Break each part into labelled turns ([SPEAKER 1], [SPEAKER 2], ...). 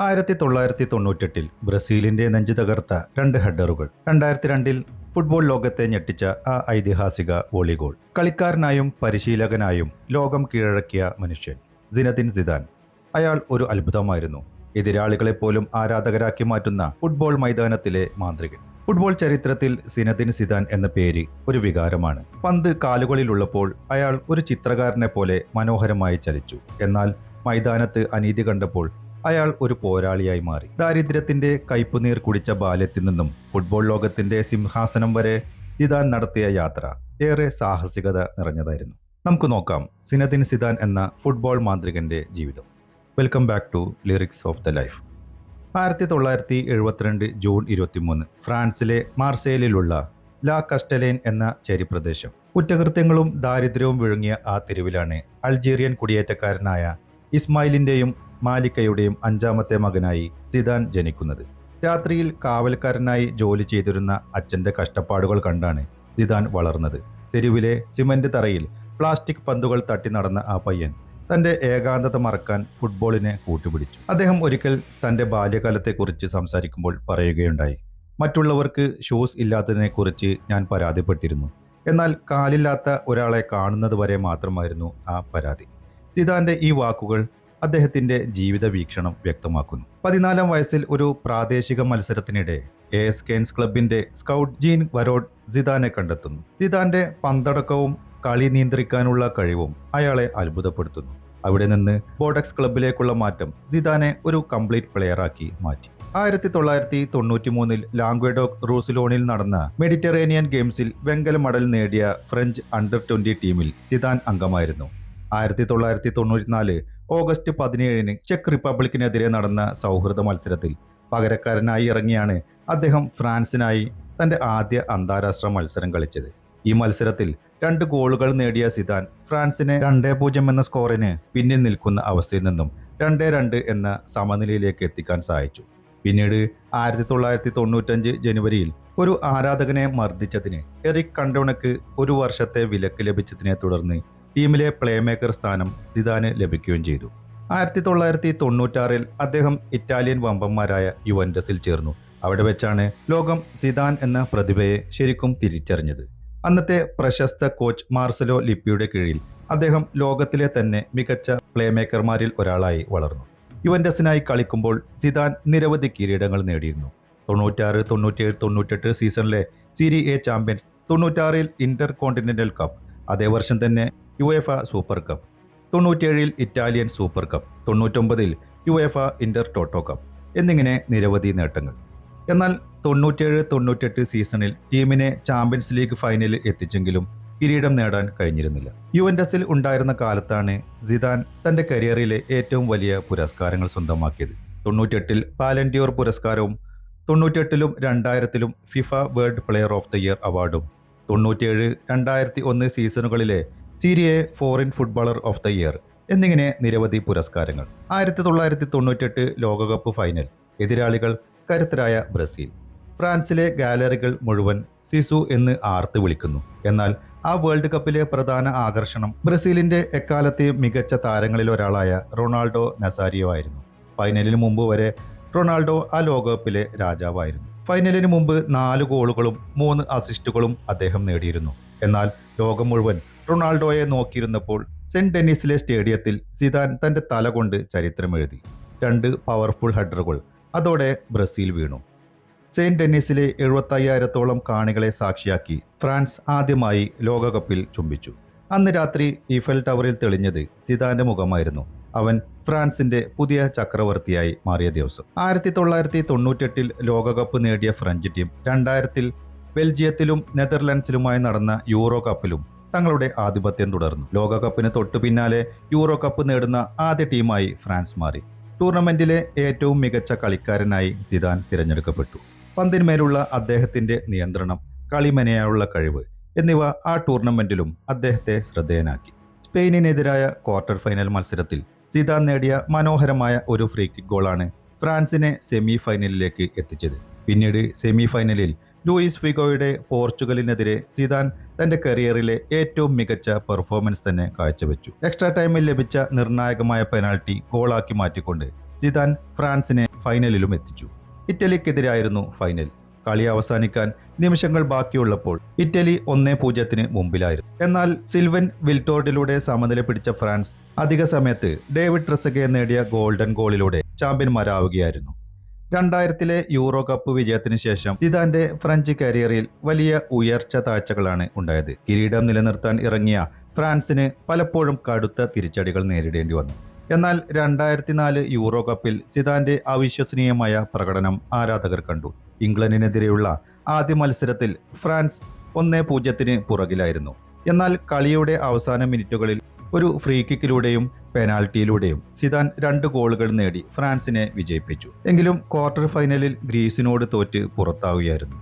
[SPEAKER 1] 1998 ബ്രസീലിന്റെ നെഞ്ചു തകർത്ത 2 ഹെഡറുകൾ. 2002 ഫുട്ബോൾ ലോകത്തെ ഞെട്ടിച്ച ആ ഐതിഹാസിക വോളി ഗോൾ. കളിക്കാരനായും പരിശീലകനായും ലോകം കീഴടക്കിയ മനുഷ്യൻ സിനദിൻ സിദാൻ. അയാൾ ഒരു അത്ഭുതമായിരുന്നു. എതിരാളികളെപ്പോലും ആരാധകരാക്കി മാറ്റുന്ന ഫുട്ബോൾ മൈതാനത്തിലെ മാന്ത്രികൻ. ഫുട്ബോൾ ചരിത്രത്തിൽ സിനദിൻ സിദാൻ എന്ന പേര് ഒരു വികാരമാണ്. പന്ത് കാലുകളിലുള്ളപ്പോൾ അയാൾ ഒരു ചിത്രകാരനെ പോലെ മനോഹരമായി ചലിച്ചു. എന്നാൽ മൈതാനത്ത് അനീതി കണ്ടപ്പോൾ അയാൾ ഒരു പോരാളിയായി മാറി. ദാരിദ്ര്യത്തിന്റെ കയ്പുനീർ കുടിച്ച ബാല്യത്തിൽ നിന്നും ഫുട്ബോൾ ലോകത്തിന്റെ സിംഹാസനം വരെ സിദാൻ നടത്തിയ യാത്ര ഏറെ സാഹസികത നിറഞ്ഞതായിരുന്നു. നമുക്ക് നോക്കാം സിനദിൻ സിദാൻ എന്ന ഫുട്ബോൾ മാന്ത്രികന്റെ ജീവിതം. Welcome back to lyrics of the life. 1972 June 23 ഫ്രാൻസിലെ മാർസേലിലുള്ള ലാ കസ്റ്റലേൻ എന്ന ചേരിപ്രദേശം. കുറ്റകൃത്യങ്ങളും ദാരിദ്ര്യവും വിഴുങ്ങിയ ആ തെരുവിലാണ് അൾജീരിയൻ കുടിയേറ്റക്കാരനായ ഇസ്മായിലിന്റെയും മാലിക്കയുടെയും 5ാമത്തെ മകനായി സിദാൻ ജനിക്കുന്നത്. രാത്രിയിൽ കാവൽക്കാരനായി ജോലി ചെയ്തിരുന്ന അച്ഛന്റെ കഷ്ടപ്പാടുകൾ കണ്ടാണ് സിദാൻ വളർന്നത്. തെരുവിലെ സിമന്റ് തറയിൽ പ്ലാസ്റ്റിക് പന്തുകൾ തട്ടി നടന്ന ആ പയ്യൻ തന്റെ ഏകാന്തത മറക്കാൻ ഫുട്ബോളിനെ കൂട്ടുപിടിച്ചു. അദ്ദേഹം ഒരിക്കൽ തന്റെ ബാല്യകാലത്തെക്കുറിച്ച് സംസാരിക്കുമ്പോൾ പറയുകയുണ്ടായി, മറ്റുള്ളവർക്ക് ഷൂസ് ഇല്ലാത്തതിനെക്കുറിച്ച് ഞാൻ പരാതിപ്പെട്ടിരുന്നു. എന്നാൽ കാലില്ലാത്ത ഒരാളെ കാണുന്നത് വരെ മാത്രമായിരുന്നു ആ പരാതി. സിദാന്റെ ഈ വാക്കുകൾ അദ്ദേഹത്തിന്റെ ജീവിത വീക്ഷണം വ്യക്തമാക്കുന്നു. 14-ാം വയസ്സിൽ ഒരു പ്രാദേശിക മത്സരത്തിനിടെ എസ് കെൻസ് ക്ലബിന്റെ സ്കൗട്ട് ജീൻ വരോഡ് സിദാനെ കണ്ടെത്തുന്നു. സിദാന്റെ പന്തടക്കവും കളി നിയന്ത്രിക്കാനുള്ള കഴിവും അയാളെ അത്ഭുതപ്പെടുത്തുന്നു. അവിടെ നിന്ന് ബോർഡക്സ് ക്ലബിലേക്കുള്ള മാറ്റം സിദാനെ ഒരു കംപ്ലീറ്റ് പ്ലെയറാക്കി മാറ്റി. 1993 ലാംഗ്വേഡോക് റൂസിലോണിൽ നടന്ന മെഡിറ്ററേനിയൻ ഗെയിംസിൽ വെങ്കല മെഡൽ നേടിയ ഫ്രഞ്ച് അണ്ടർ 20 ടീമിൽ സിദാൻ അംഗമായിരുന്നു. 1994 ഓഗസ്റ്റ് 17 ചെക്ക് റിപ്പബ്ലിക്കിനെതിരെ നടന്ന സൗഹൃദ മത്സരത്തിൽ പകരക്കാരനായി ഇറങ്ങിയാണ് അദ്ദേഹം ഫ്രാൻസിനായി തന്റെ ആദ്യ അന്താരാഷ്ട്ര മത്സരം കളിച്ചത്. ഈ മത്സരത്തിൽ 2 ഗോളുകൾ നേടിയ സിദാൻ ഫ്രാൻസിനെ 2-0 എന്ന സ്കോറിന് പിന്നിൽ നിൽക്കുന്ന അവസ്ഥയിൽ നിന്നും 2-2 എന്ന സമനിലയിലേക്ക് എത്തിക്കാൻ സഹായിച്ചു. പിന്നീട് 1995 ജനുവരിയിൽ ഒരു ആരാധകനെ മർദ്ദിച്ചതിന് എറിക് കണ്ടോണയ്ക്ക് 1 വർഷത്തെ വിലക്ക് ലഭിച്ചതിനെ തുടർന്ന് ടീമിലെ പ്ലേമേക്കർ സ്ഥാനം സിദാന് ലഭിക്കുകയും ചെയ്തു. 1996 അദ്ദേഹം ഇറ്റാലിയൻ വമ്പന്മാരായ യുവന്റസിൽ ചേർന്നു. അവിടെ വെച്ചാണ് ലോകം സിദാൻ എന്ന പ്രതിഭയെ ശരിക്കും തിരിച്ചറിഞ്ഞത്. അന്നത്തെ പ്രശസ്ത കോച്ച് മാർസലോ ലിപ്പിയുടെ കീഴിൽ അദ്ദേഹം ലോകത്തിലെ തന്നെ മികച്ച പ്ലേമേക്കർമാരിൽ ഒരാളായി വളർന്നു. യുവന്റസിനായി കളിക്കുമ്പോൾ സിദാൻ നിരവധി കിരീടങ്ങൾ നേടിയിരുന്നു. 96, 97, 98 സീസണിലെ Serie A champions, 96 intercontinental cup, അതേ വർഷം തന്നെ UEFA super cup, 97 Italian super cup, 99 UEFA Intertoto cup എന്നിങ്ങനെ നിരവധി നേട്ടങ്ങൾ. എന്നാൽ 97-98 സീസണിൽ ടീമിനെ ചാമ്പ്യൻസ് ലീഗ് ഫൈനലിൽ എത്തിച്ചെങ്കിലും കിരീടം നേടാൻ കഴിഞ്ഞിരുന്നില്ല. യുവന്റസിൽ ഉണ്ടായിരുന്ന കാലത്താണ് സിദാൻ തന്റെ കരിയറിലെ ഏറ്റവും വലിയ പുരസ്കാരങ്ങൾ സ്വന്തമാക്കിയത്. 98 ബാലൻഡിയോർ പുരസ്കാരവും 98-ലും 2000-ലും FIFA world player of the year അവാർഡും 97-2001 സീസണുകളിലെ Serie A foreign footballer of the year എന്നിങ്ങനെ നിരവധി പുരസ്കാരങ്ങൾ. 1998 ലോകകപ്പ് ഫൈനൽ. എതിരാളികൾ കരുത്തരായ ബ്രസീൽ. ഫ്രാൻസിലെ ഗാലറികൾ മുഴുവൻ സിസു എന്ന് ആർത്ത് വിളിക്കുന്നു. എന്നാൽ ആ വേൾഡ് കപ്പിലെ പ്രധാന ആകർഷണം ബ്രസീലിന്റെ എക്കാലത്തെയും മികച്ച താരങ്ങളിൽ ഒരാളായ റൊണാൾഡോ നസാരിയോ ആയിരുന്നു. ഫൈനലിന് മുമ്പ് വരെ റൊണാൾഡോ ആ ലോകകപ്പിലെ രാജാവായിരുന്നു. ഫൈനലിന് മുമ്പ് 4 ഗോളുകളും 3 അസിസ്റ്റുകളും അദ്ദേഹം നേടിയിരുന്നു. എന്നാൽ ലോകം മുഴുവൻ റൊണാൾഡോയെ നോക്കിയിരുന്നപ്പോൾ സെന്റ് ഡെന്നീസിലെ സ്റ്റേഡിയത്തിൽ സിദാൻ തന്റെ തല കൊണ്ട് ചരിത്രമെഴുതി. 2 പവർഫുൾ ഹെഡറുകൾ. അതോടെ ബ്രസീൽ വീണു. സെന്റ് ഡെന്നീസിലെ 75,000-ഓളം കാണികളെ സാക്ഷിയാക്കി ഫ്രാൻസ് ആദ്യമായി ലോകകപ്പിൽ ചുംബിച്ചു. അന്ന് രാത്രി ഈഫൽ ടവറിൽ തെളിഞ്ഞത് സിദാന്റെ മുഖമായിരുന്നു. അവൻ ഫ്രാൻസിന്റെ പുതിയ ചക്രവർത്തിയായി മാറിയ ദിവസം. 1998 ലോകകപ്പ് നേടിയ ഫ്രഞ്ച് ടീം 2000 ബെൽജിയത്തിലും നെതർലൻഡ്സിലുമായി നടന്ന യൂറോ കപ്പിലും തങ്ങളുടെ ആധിപത്യം തുടർന്നു. ലോകകപ്പിന് തൊട്ടു പിന്നാലെ യൂറോ കപ്പ് നേടുന്ന ആദ്യ ടീമായി ഫ്രാൻസ് മാറി. ടൂർണമെന്റിലെ ഏറ്റവും മികച്ച കളിക്കാരനായി സിദാൻ തിരഞ്ഞെടുക്കപ്പെട്ടു. പന്തിന്മേലുള്ള അദ്ദേഹത്തിന്റെ നിയന്ത്രണം, കളിമെനയാനുള്ള കഴിവ് എന്നിവ ആ ടൂർണമെന്റിലും അദ്ദേഹത്തെ ശ്രദ്ധേയനാക്കി. സ്പെയിനിനെതിരായ ക്വാർട്ടർ ഫൈനൽ മത്സരത്തിൽ സിദാൻ നേടിയ മനോഹരമായ ഒരു ഫ്രീ കിക്ക് ഗോളാണ് ഫ്രാൻസിനെ സെമി ഫൈനലിലേക്ക് എത്തിച്ചത്. പിന്നീട് സെമി ഫൈനലിൽ ലൂയിസ് ഫിഗോയുടെ പോർച്ചുഗലിനെതിരെ സിദാൻ തന്റെ കരിയറിലെ ഏറ്റവും മികച്ച പെർഫോമൻസ് തന്നെ കാഴ്ചവെച്ചു. എക്സ്ട്രാ ടൈമിൽ ലഭിച്ച നിർണായകമായ പെനാൽറ്റി ഗോളാക്കി മാറ്റിക്കൊണ്ട് സിദാൻ ഫ്രാൻസിനെ ഫൈനലിലും എത്തിച്ചു. ഇറ്റലിക്കെതിരായിരുന്നു ഫൈനൽ. കളി അവസാനിക്കാൻ നിമിഷങ്ങൾ ബാക്കിയുള്ളപ്പോൾ ഇറ്റലി 1-0 മുമ്പിലായിരുന്നു. എന്നാൽ സിൽവൻ വിൽറ്റോർഡിലൂടെ സമനില പിടിച്ച ഫ്രാൻസ് അധിക സമയത്ത് ഡേവിഡ് ട്രെസഗെ നേടിയ ഗോൾഡൻ ഗോളിലൂടെ ചാമ്പ്യന്മാരാവുകയായിരുന്നു. 2000-ലെ യൂറോ കപ്പ് വിജയത്തിന് ശേഷം സിദാന്റെ ഫ്രഞ്ച് കരിയറിൽ വലിയ ഉയർച്ച താഴ്ചകളാണ് ഉണ്ടായത്. കിരീടം നിലനിർത്താൻ ഇറങ്ങിയ ഫ്രാൻസിന് പലപ്പോഴും കടുത്ത തിരിച്ചടികൾ നേരിടേണ്ടി വന്നു. എന്നാൽ 2004 യൂറോ കപ്പിൽ സിദാന്റെ അവിശ്വസനീയമായ പ്രകടനം ആരാധകർ കണ്ടു. ഇംഗ്ലണ്ടിനെതിരെയുള്ള ആദ്യ മത്സരത്തിൽ ഫ്രാൻസ് 1-0 പുറകിലായിരുന്നു. എന്നാൽ കളിയുടെ അവസാന മിനിറ്റുകളിൽ ഒരു ഫ്രീ കിക്കിലൂടെയും പെനാൽറ്റിയിലൂടെയും സിദാൻ 2 ഗോളുകൾ നേടി ഫ്രാൻസിനെ വിജയിപ്പിച്ചു. എങ്കിലും ക്വാർട്ടർ ഫൈനലിൽ ഗ്രീസിനോട് തോറ്റ് പുറത്താവുകയായിരുന്നു.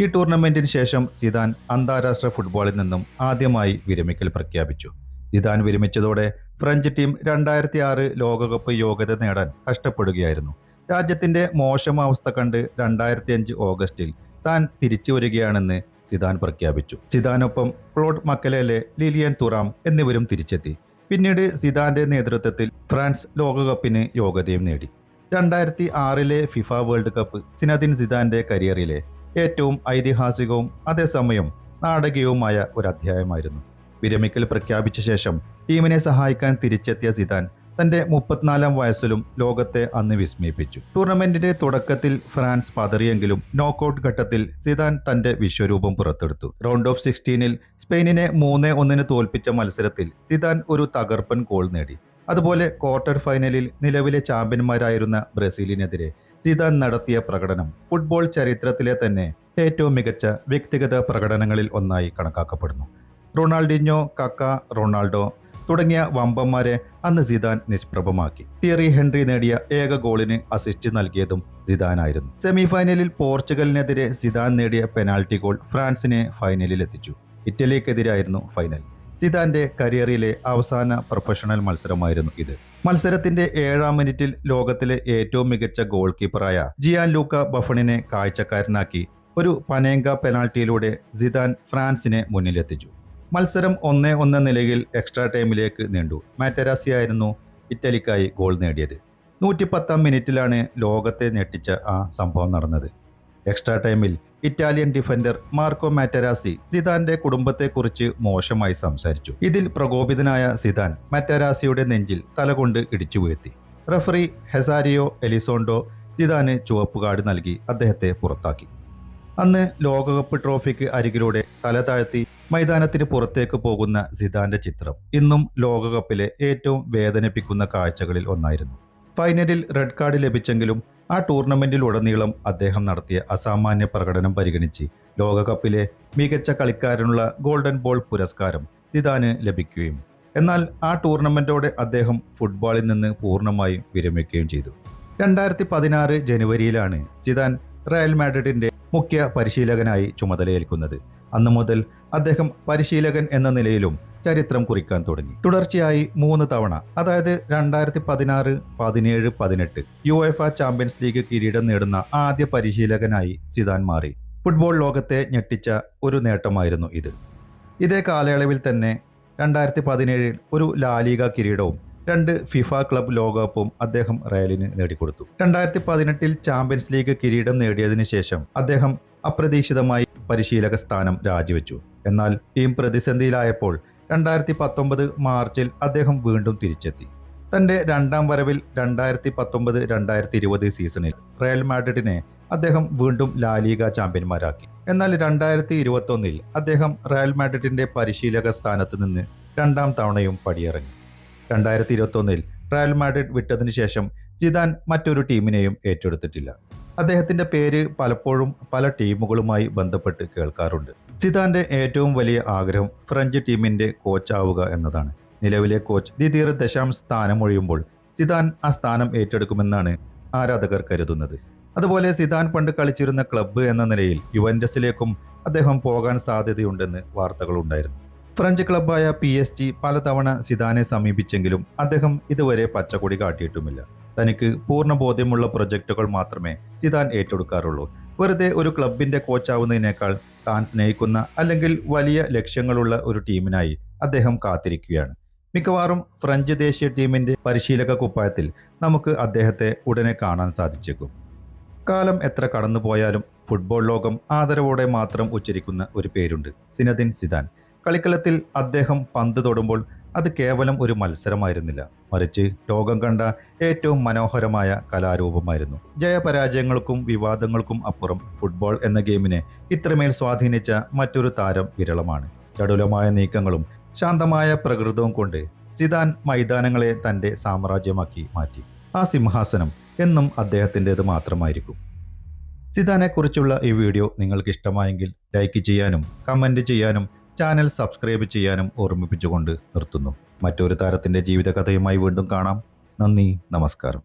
[SPEAKER 1] ഈ ടൂർണമെന്റിന് ശേഷം സിദാൻ അന്താരാഷ്ട്ര ഫുട്ബോളിൽ നിന്നും ആദ്യമായി വിരമിക്കൽ പ്രഖ്യാപിച്ചു. സിദാൻ വിരമിച്ചതോടെ ഫ്രഞ്ച് ടീം 2006 ലോകകപ്പ് യോഗ്യത നേടാൻ കഷ്ടപ്പെടുകയായിരുന്നു. രാജ്യത്തിന്റെ മോശം അവസ്ഥ കണ്ട് 2005 ഓഗസ്റ്റിൽ താൻ തിരിച്ചു വരികയാണെന്ന് സിദാൻ പ്രഖ്യാപിച്ചു. സിദാനൊപ്പം ക്ലോഡ് മക്കലേലെ, ലിലിയൻ തുറാം എന്നിവരും തിരിച്ചെത്തി. പിന്നീട് സിദാന്റെ നേതൃത്വത്തിൽ ഫ്രാൻസ് ലോകകപ്പിന് യോഗ്യതയും നേടി. 2006-ലെ ഫിഫ വേൾഡ് കപ്പ് സിനദിൻ സിദാന്റെ കരിയറിലെ ഏറ്റവും ഐതിഹാസികവും അതേസമയം നാടകീയവുമായ ഒരു അധ്യായമായിരുന്നു. വിരമിക്കൽ പ്രഖ്യാപിച്ച ശേഷം ടീമിനെ സഹായിക്കാൻ തിരിച്ചെത്തിയ സിദാൻ തന്റെ 34-ാം വയസ്സിലും ലോകത്തെ അന്ന് വിസ്മയിപ്പിച്ചു. ടൂർണമെന്റിന്റെ തുടക്കത്തിൽ ഫ്രാൻസ് പതറിയെങ്കിലും നോക്കൌട്ട് ഘട്ടത്തിൽ സിദാൻ തന്റെ വിശ്വരൂപം പുറത്തെടുത്തു. റൗണ്ട് ഓഫ് 16-ൽ സ്പെയിനിനെ 3-1 തോൽപ്പിച്ച മത്സരത്തിൽ സിദാൻ ഒരു തകർപ്പൻ ഗോൾ നേടി. അതുപോലെ ക്വാർട്ടർ ഫൈനലിൽ നിലവിലെ ചാമ്പ്യന്മാരായിരുന്ന ബ്രസീലിനെതിരെ സിദാൻ നടത്തിയ പ്രകടനം ഫുട്ബോൾ ചരിത്രത്തിലെ തന്നെ ഏറ്റവും മികച്ച വ്യക്തിഗത പ്രകടനങ്ങളിൽ ഒന്നായി കണക്കാക്കപ്പെടുന്നു. റൊണാൾഡിഞ്ഞോ, കക്ക, റൊണാൾഡോ തുടങ്ങിയ വമ്പന്മാരെ അന്ന് സിദാൻ നിഷ്പ്രഭമാക്കി. തിയറി ഹെൻറി നേടിയ ഏക ഗോളിന് അസിസ്റ്റ് നൽകിയതും സിദാനായിരുന്നു. സെമിഫൈനലിൽ പോർച്ചുഗലിനെതിരെ സിദാൻ നേടിയ പെനാൽറ്റി ഗോൾ ഫ്രാൻസിനെ ഫൈനലിൽ എത്തിച്ചു. ഇറ്റലിക്കെതിരായിരുന്നു ഫൈനൽ. സിദാന്റെ കരിയറിലെ അവസാന പ്രൊഫഷണൽ മത്സരമായിരുന്നു ഇത്. മത്സരത്തിന്റെ 7-ാം മിനിറ്റിൽ ലോകത്തിലെ ഏറ്റവും മികച്ച ഗോൾ കീപ്പറായ ജിയാൻ ലൂക്ക ബഫണിനെ കാഴ്ചക്കാരനാക്കി ഒരു പനേങ്ക പെനാൽറ്റിയിലൂടെ സിദാൻ ഫ്രാൻസിനെ മുന്നിലെത്തിച്ചു. മത്സരം 1-1 നിലയിൽ എക്സ്ട്രാ ടൈമിലേക്ക് നീണ്ടു. മാറ്റരാസിയായിരുന്നു ഇറ്റലിക്കായി ഗോൾ നേടിയത്. 110-ാം മിനിറ്റിലാണ് ലോകത്തെ ഞെട്ടിച്ച ആ സംഭവം നടന്നത്. എക്സ്ട്രാ ടൈമിൽ ഇറ്റാലിയൻ ഡിഫൻഡർ മാർക്കോ മാറ്റരാസി സിദാന്റെ കുടുംബത്തെക്കുറിച്ച് മോശമായി സംസാരിച്ചു. ഇതിൽ പ്രകോപിതനായ സിദാൻ മാറ്റരാസിയുടെ നെഞ്ചിൽ തലകൊണ്ട് ഇടിച്ചു വീഴ്ത്തി. റഫറി ഹെസാരിയോ എലിസോണ്ടോ സിദാന് ചുവപ്പ് കാർഡ് നൽകി അദ്ദേഹത്തെ പുറത്താക്കി. അന്ന് ലോകകപ്പ് ട്രോഫിക്ക് അരികിലൂടെ തല താഴ്ത്തി മൈതാനത്തിന് പുറത്തേക്ക് പോകുന്ന സിദാന്റെ ചിത്രം ഇന്നും ലോകകപ്പിലെ ഏറ്റവും വേദനിപ്പിക്കുന്ന കാഴ്ചകളിൽ ഒന്നായിരുന്നു. ഫൈനലിൽ റെഡ് കാർഡ് ലഭിച്ചെങ്കിലും ആ ടൂർണമെന്റിലുടനീളം അദ്ദേഹം നടത്തിയ അസാമാന്യ പ്രകടനം പരിഗണിച്ച് ലോകകപ്പിലെ മികച്ച കളിക്കാരനുള്ള ഗോൾഡൻ ബോൾ പുരസ്കാരം സിദാന് ലഭിക്കുകയും എന്നാൽ ആ ടൂർണമെന്റോടെ അദ്ദേഹം ഫുട്ബോളിൽ നിന്ന് പൂർണ്ണമായും വിരമിക്കുകയും ചെയ്തു. 2016 ജനുവരിയിലാണ് സിദാൻ റയൽ മാഡ്രിഡിന്റെ മുഖ്യ പരിശീലകനായി ചുമതലയേൽക്കുന്നത്. അന്നു മുതൽ അദ്ദേഹം പരിശീലകൻ എന്ന നിലയിലും ചരിത്രം കുറിക്കാൻ തുടങ്ങി. തുടർച്ചയായി 3 തവണ, അതായത് 2016, 17, 18 യുഎഫ ചാമ്പ്യൻസ് ലീഗ് കിരീടം നേടുന്ന ആദ്യ പരിശീലകനായി സിദാൻ മാറി. ഫുട്ബോൾ ലോകത്തെ ഞെട്ടിച്ച ഒരു നേട്ടമായിരുന്നു ഇത്. ഇതേ കാലയളവിൽ തന്നെ 2017 ഒരു ലാലിഗ കിരീടവും 2 ഫിഫ ക്ലബ് ലോകകപ്പും അദ്ദേഹം റയലിന് നേടിക്കൊടുത്തു. 2018 ചാമ്പ്യൻസ് ലീഗ് കിരീടം നേടിയതിനു ശേഷം അദ്ദേഹം അപ്രതീക്ഷിതമായി പരിശീലക സ്ഥാനം രാജിവെച്ചു. എന്നാൽ ടീം പ്രതിസന്ധിയിലായപ്പോൾ 2019 മാർച്ചിൽ അദ്ദേഹം വീണ്ടും തിരിച്ചെത്തി. തന്റെ 2ാം വരവിൽ 2019-2020 സീസണിൽ റയൽ മാഡ്രിഡിനെ അദ്ദേഹം വീണ്ടും ലാലിഗ ചാമ്പ്യന്മാരാക്കി. എന്നാൽ 2021 അദ്ദേഹം റയൽ മാഡ്രിഡിന്റെ പരിശീലക സ്ഥാനത്ത് നിന്ന് 2ാം തവണയും പടിയിറങ്ങി. 2021 റയൽ മാഡ്രിഡ് വിട്ടതിനു ശേഷം സിദാൻ മറ്റൊരു ടീമിനെയും ഏറ്റെടുത്തിട്ടില്ല. അദ്ദേഹത്തിന്റെ പേര് പലപ്പോഴും പല ടീമുകളുമായി ബന്ധപ്പെട്ട് കേൾക്കാറുണ്ട്. സിദാന്റെ ഏറ്റവും വലിയ ആഗ്രഹം ഫ്രഞ്ച് ടീമിന്റെ കോച്ചാവുക എന്നതാണ്. നിലവിലെ കോച്ച് ദിദിയർ ദശാംസ് സ്ഥാനമൊഴിയുമ്പോൾ സിദാൻ ആ സ്ഥാനം ഏറ്റെടുക്കുമെന്നാണ് ആരാധകർ കരുതുന്നത്. അതുപോലെ സിദാൻ പണ്ട് കളിച്ചിരുന്ന ക്ലബ്ബ് എന്ന നിലയിൽ യുവന്റസിലേക്കും അദ്ദേഹം പോകാൻ സാധ്യതയുണ്ടെന്ന് വാർത്തകളുണ്ടായിരുന്നു. ഫ്രഞ്ച് ക്ലബ്ബായ PSG പലതവണ സിദാനെ സമീപിച്ചെങ്കിലും അദ്ദേഹം ഇതുവരെ പച്ചക്കൊടി കാട്ടിയിട്ടുമില്ല. തനിക്ക് പൂർണ്ണ ബോധ്യമുള്ള പ്രൊജക്റ്റുകൾ മാത്രമേ സിദാൻ ഏറ്റെടുക്കാറുള്ളൂ. വെറുതെ ഒരു ക്ലബിന്റെ കോച്ചാവുന്നതിനേക്കാൾ താൻ സ്നേഹിക്കുന്ന അല്ലെങ്കിൽ വലിയ ലക്ഷ്യങ്ങളുള്ള ഒരു ടീമിനായി അദ്ദേഹം കാത്തിരിക്കുകയാണ്. മിക്കവാറും ഫ്രഞ്ച് ദേശീയ ടീമിന്റെ പരിശീലക കുപ്പായത്തിൽ നമുക്ക് അദ്ദേഹത്തെ ഉടനെ കാണാൻ സാധിച്ചേക്കും. കാലം എത്ര കടന്നുപോയാലും ഫുട്ബോൾ ലോകം ആദരവോടെ മാത്രം ഉച്ചരിക്കുന്ന ഒരു പേരുണ്ട്: സിനദിൻ സിദാൻ. കളിക്കളത്തിൽ അദ്ദേഹം പന്ത് തൊടുമ്പോൾ അത് കേവലം ഒരു മത്സരമായിരുന്നില്ല, മറിച്ച് ലോകം കണ്ട ഏറ്റവും മനോഹരമായ കലാരൂപമായിരുന്നു. ജയപരാജയങ്ങൾക്കും വിവാദങ്ങൾക്കും അപ്പുറം ഫുട്ബോൾ എന്ന ഗെയിമിനെ ഇത്രമേൽ സ്വാധീനിച്ച മറ്റൊരു താരം വിരളമാണ്. ചടുലമായ നീക്കങ്ങളും ശാന്തമായ പ്രകൃതവും കൊണ്ട് സിദാൻ മൈതാനങ്ങളെ തൻ്റെ സാമ്രാജ്യമാക്കി മാറ്റി. ആ സിംഹാസനം എന്നും അദ്ദേഹത്തിൻ്റെത് മാത്രമായിരിക്കും. സിദാനെക്കുറിച്ചുള്ള ഈ വീഡിയോ നിങ്ങൾക്ക് ഇഷ്ടമായെങ്കിൽ ലൈക്ക് ചെയ്യാനും കമൻറ്റ് ചെയ്യാനും ചാനൽ സബ്സ്ക്രൈബ് ചെയ്യാനും ഓർമ്മിപ്പിച്ചുകൊണ്ട് നിർത്തുന്നു. മറ്റൊരു താരത്തിൻ്റെ ജീവിതകഥയുമായി വീണ്ടും കാണാം. നന്ദി, നമസ്കാരം.